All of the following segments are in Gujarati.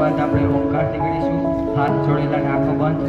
ત્યારબાદ આપણે ઓમકારથી ગણીશું. હાથ જોડેલા ને આંખો બંધ.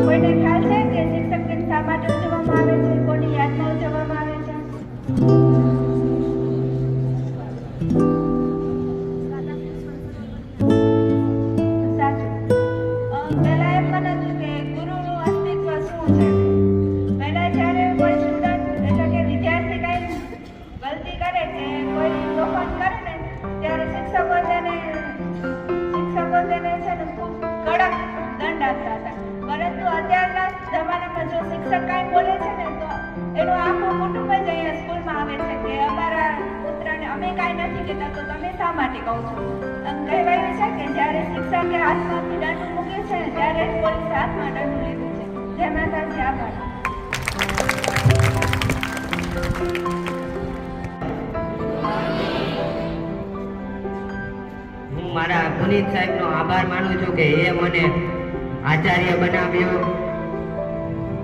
કોઈને ખ્યાલ છે કે શિક્ષક દિન શા માટે ઉજવવામાં આવે છે? કોની યાદમાં ઉજવવામાં આવે છે? સાચું. પહેલા એમ મને હતું કે ગુરુનું અસ્તિત્વ શું છે. પહેલા જ્યારે કોઈ સ્ટુડન્ટ એટલે કે વિદ્યાર્થી કંઈ ગલતી કરે કે કોઈ તોફાન કરે ને ત્યારે શિક્ષકો તેને છે ને ખૂબ કડક દંડ આપતા હતા. પરંતુ અત્યારના જમાનામાં જો શિક્ષક કાંઈ બોલે છે ને તો એનું આખું કુટુંબ જ અહીંયા સ્કૂલમાં આવે છે કે અમારા પુત્રને અમે કાંઈ નથી કહેતા તો તમે શા માટે કહો છો. એમ કહેવાયું છે કે જ્યારે શિક્ષકે હાથમાંથી દંડ મૂક્યું છે ને ત્યારે જ પોલીસે હાથમાં દંડ લીધું છે. જય માતાજી. આભાર. હું મારા પુનીત સાહેબનો આભાર માનું છું કે એ મને આચાર્ય બનાવ્યો.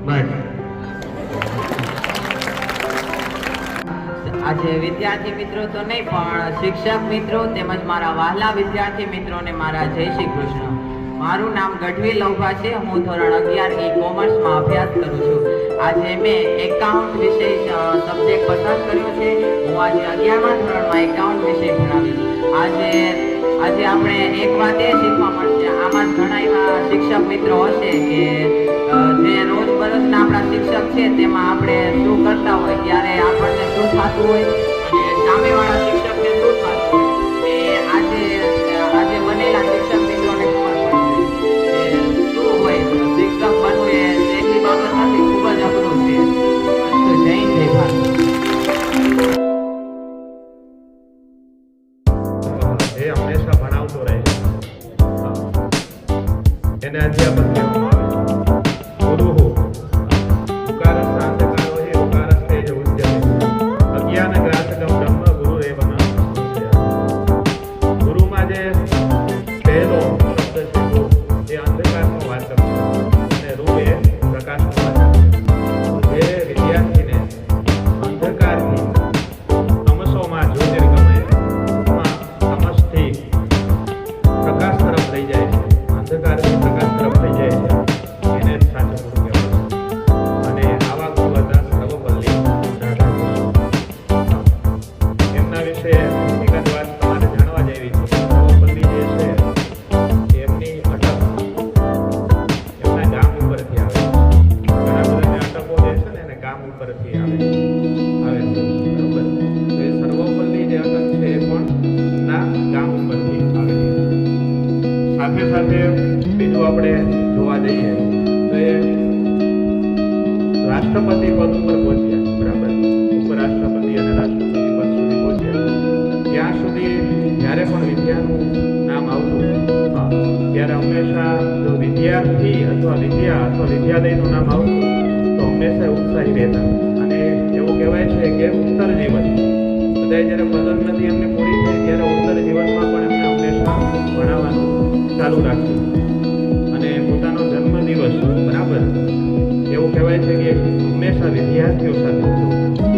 બસ. આજે વિદ્યાર્થી મિત્રો તો નહીં પણ શિક્ષક મિત્રો તેમજ મારા વહાલા વિદ્યાર્થી મિત્રોને મારા જય શ્રી કૃષ્ણ. મારું નામ ગઢવી લવભા છે. હું ધોરણ 11 કોમર્સમાં અભ્યાસ કરું છું. આજે મેં એકાઉન્ટ વિષય સબ્જેક્ટ પસંદ કર્યો છે. હું આજે 11મા ધોરણમાં એકાઉન્ટ વિષય ભણાવીશ. આજે આપણે એક વાત એ શીખવા મળશે. આમાં ઘણા એવા શિક્ષક મિત્રો હશે કે જે રોજબરોજના આપણા શિક્ષક છે તેમાં આપણે શું કરતા હોય ત્યારે આપણને શું થતું હોય અને સામેવાળા શિક્ષકને શું થતું હોય એ આજે બનેલા શિક્ષક મિત્રોને ખબર પડશે કે શું હોય એને અધ્યાપક કહેવામાં આવે છે. ગુરુહુ ઉકારસ્થ અંધકારો હે ઉકારસ્થ તેજ ઉદ્યમે અજ્ઞાન ગ્રાસકમ બ્રહ્મ ગુરુરેવ ન સંશયઃ. ગુરુમાં જે પહેલો શબ્દ છે ગુરુ એ અંધકારનો વાચક છે અને રૂ એ પ્રકાશનો વાચક છે. જે વિદ્યાર્થીને અંધકારથી તમસોમાં જ્યોતિર્ગમય તમસથી પ્રકાશ તરફ લઈ જાય છે, અંધકારથી પ્રકાશ તરફ લઈ જાય છે, એને જ સાચો ગુરુ કહેવાય છે. અને આવા ગુરુ હતા સર્વપલ્લી રાધાકૃષ્ણ. એમના વિશે એકાદ વાત તમારે જાણવા જેવી છે. સર્વપલ્લી જે છે એમની અટક એમના ગામ ઉપરથી આવે છે. ઘણા બધા અટકો જે છે ને એને ગામ ઉપરથી આવે છે બરોબર. તો એ સર્વપલ્લી જે અટક છે એ પણ ના ગામ ઉપરથી આવે છે. સાથે સાથે બીજું આપણે જોવા જઈએ તો એ રાષ્ટ્રપતિ પદ ઉપર પહોંચ્યા બરાબર. ઉપરાષ્ટ્રપતિ અને રાષ્ટ્રપતિ પદ સુધી પહોંચ્યા. ત્યાં સુધી જ્યારે પણ વિદ્યાનું નામ આવતું ત્યારે હંમેશા જો વિદ્યાર્થી અથવા વિદ્યા અથવા વિદ્યાલયનું નામ આવતું તો હંમેશા ઉત્સાહી રહેતા. અને એવું કહેવાય છે કે ઉત્તર જીવન બધા જ્યારે પદોન્નતિ એમને પૂરી થઈ ત્યારે ઉત્તર જીવનમાં પણ એમને હંમેશા ભણાવવાનું ચાલુ રાખ્યું. અને પોતાનો જન્મદિવસ બરાબર એવું કહેવાય છે કે હંમેશા વિદ્યાર્થીઓ સાથે ઉજવતા.